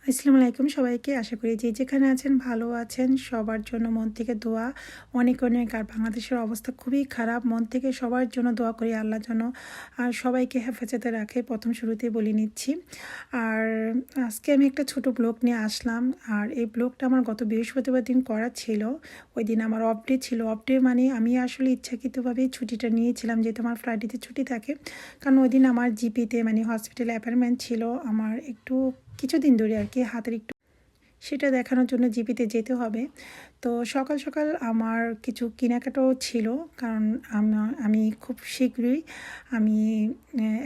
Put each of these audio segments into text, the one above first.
আসসালামু আলাইকুম সবাইকে। আশা করি যে যেখানে আছেন ভালো আছেন। সবার জন্য মন থেকে দোয়া অনেক অনেক। আর বাংলাদেশের অবস্থা খুবই খারাপ। মন থেকে সবার জন্য দোয়া করি আল্লাহ যেন আর সবাইকে হেফাজতে রাখে। প্রথম শুরুতেই বলে নিচ্ছি। আর আজকে আমি একটা ছোট ব্লগ নিয়ে আসলাম। আর এই ব্লগটা আমার গত বৃহস্পতিবার দিন করা ছিল। ওই দিন আমার অফ ডে ছিল। অফ ডে মানে আমি আসলে ইচ্ছাকৃতভাবেই ছুটিটা নিয়েছিলাম, যেহেতু আমার ফ্রাইডেতে ছুটি থাকে। কারণ ওই দিন আমার জিপিতে মানে হসপিটালে অ্যাপয়েন্টমেন্ট ছিল আমার একটু কিছুদিন ধরে আর কি, হাতের একটু সেটা দেখানোর জন্য জিপিতে যেতে হবে। তো সকাল সকাল আমার কিছু কেনাকাটাও ছিল, কারণ আমি খুব শীঘ্রই আমি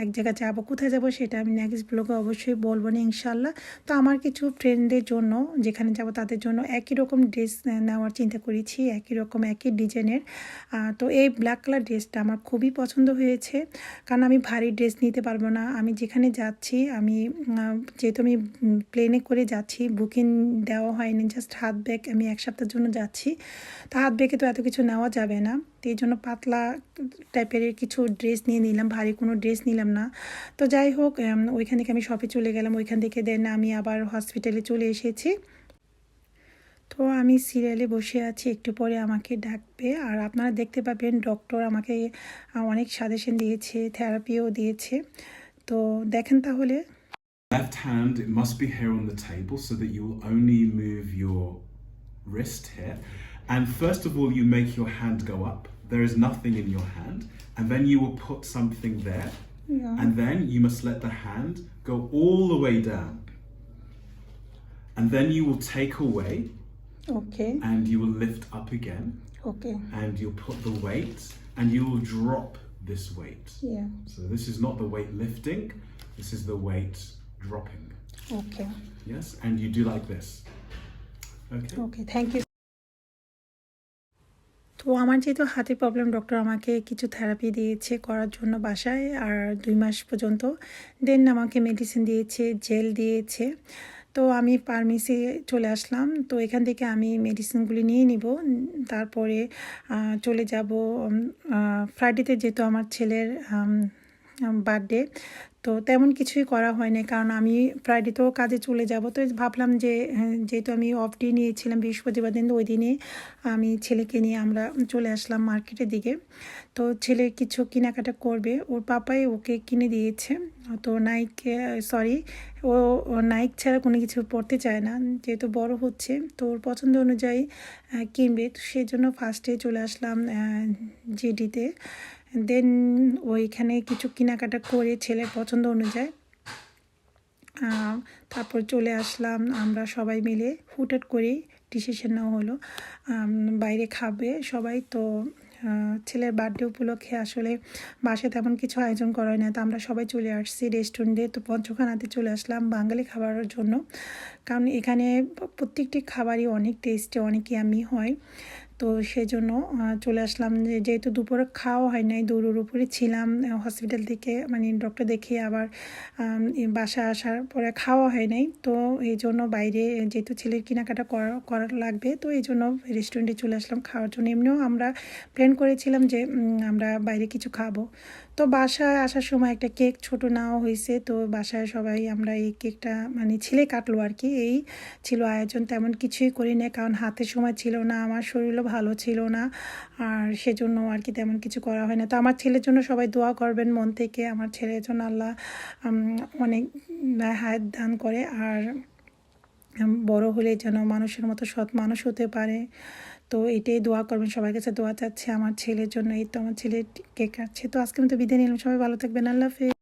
এক জায়গায় যাব। কোথায় যাব সেটা আমি নেক্সট ব্লগে অবশ্যই বলবো না ইনশাল্লাহ। তো আমার কিছু ফ্রেন্ডদের জন্য যেখানে যাব তাদের জন্য একই রকম ড্রেস নেওয়ার চিন্তা করেছি, একই রকম একই ডিজাইনের। তো এই ব্ল্যাক কালার ড্রেসটা আমার খুবই পছন্দ হয়েছে, কারণ আমি ভারী ড্রেস নিতে পারবো না। আমি যেখানে যাচ্ছি আমি যেহেতু আমি প্লেনে করে যাচ্ছি, বুকিং দেওয়া হয়নি, জাস্ট হাত ব্যাগ, আমি এক সপ্তাহের জন্য যাচ্ছি। তো হাত ব্যাগে তো এত কিছু নেওয়া যাবে না, তো এই জন্য পাতলা টাইপের কিছু ড্রেস নিয়ে নিলাম, ভারী কোনো ড্রেস নিলাম না। তো যাই হোক, ওইখান থেকে আমি শপে চলে গেলাম, ওইখান থেকে দেন আমি আবার হসপিটালে চলে এসেছি। তো আমি সিরিয়ালে বসে আছি, একটু পরে আমাকে ডাকবে। আর আপনারা দেখতে পাবেন ডক্টর আমাকে অনেক সাজেশন দিয়েছে, থেরাপিও দিয়েছে। তো দেখেন তাহলে। Left hand, it must be here on the table so that you will only move your wrist here. And first of all, you make your hand go up. There is nothing in your hand. And then you will put something there. Yeah. And then you must let the hand go all the way down. And then you will take away. Okay. And you will lift up again. Okay. And you'll put the weight and you will drop this weight. Yeah. So this is not the weight lifting, this is the weight dropping. Okay. Yes, and you do like this. Okay. Okay, thank you. তো আমার যেহেতু হাতে problem, doctor আমাকে কিছু therapy দিয়েছে করার জন্য বাসায়, আর 2 মাস পর্যন্ত। দেন আমাকে মেডিসিন দিয়েছে, জেল দিয়েছে। তো আমি ফার্মেসি চলে আসলাম। তো এখান থেকে আমি মেডিসিনগুলি নিয়ে নিব, তারপরে চলে যাব ফ্রাইডেতে, যেহেতু আমার ছেলের বার্থডে। তো তেমন কিছুই করা হয়নি, কারণ আমি ফ্রাইডেতেও কাজে চলে যাব। তো ভাবলাম যে যেহেতু আমি অফ ডে নিয়েছিলাম বৃহস্পতিবার দিন, ওই দিনে আমি ছেলেকে নিয়ে আমরা চলে আসলাম মার্কেটের দিকে। তো ছেলে কিছু কেনাকাটা করবে, ওর পাপাই ওকে কিনে দিয়েছে। তো নাইক, সরি, ও নাইক ছাড়া কোনো কিছু পরতে চায় না, যেহেতু বড় হচ্ছে। তো ওর পছন্দ অনুযায়ী কিনবে, তো সেই জন্য ফার্স্টে চলে আসলাম জিডিতে। দেন ওইখানে কিছু কেনাকাটা করে ছেলের পছন্দ অনুযায়ী তারপর চলে আসলাম আমরা সবাই মিলে। হুটহাট করেই ডিসিশন নেওয়া হলো বাইরে খাবে সবাই। তো ছেলের বার্থডে উপলক্ষে আসলে বাসায় তেমন কিছু আয়োজন করা হয় না, তো আমরা সবাই চলে আসছি রেস্টুরেন্টে। তো পঞ্চখানাতে চলে আসলাম বাঙালি খাবারের জন্য, কারণ এখানে প্রত্যেকটি খাবারই অনেক টেস্টি, অনেক ইয়ামি হয়। তো সেজন্য চলে আসলাম, যেহেতু দুপুরে খাওয়া হয় নাই, দৌড়ের উপরে ছিলাম হসপিটাল থেকে, মানে ডক্টর দেখে আবার বাসা আসার পরে খাওয়া হয় নাই। তো এই জন্য বাইরে, যেহেতু ছেলের কেনাকাটা করার লাগবে, তো এই জন্য রেস্টুরেন্টে চলে আসলাম খাওয়ার জন্য। এমনিও আমরা প্ল্যান করেছিলাম যে আমরা বাইরে কিছু খাবো। তো বাসায় আসার সময় একটা কেক ছোট নেওয়া হয়েছে, তো বাসায় সবাই আমরা এই কেকটা মানে ছেলে কাটলো আর কি, এই ছিল আয়োজন। তেমন কিছুই করি না, কারণ হাতে সময় ছিল না, আমার শরীরও ভালো ছিল না, আর সেজন্য আর কি তেমন কিছু করা হয় না। তো আমার ছেলের জন্য সবাই দোয়া করবেন মন থেকে, আমার ছেলের জন্য আল্লাহ অনেক হায়াত দান করে, আর বড় হলে যেন মানুষের মতো সৎ মানুষ হতে পারে। তো এটাই দোয়া করবেন, সবার কাছে দোয়া চাচ্ছে আমার ছেলের জন্য। এই তো আমার ছেলে কেক কাটছে। তো আজকে আমি তো বিদায় নিলাম, সবাই ভালো থাকবেন, আল্লাহ হাফেজ।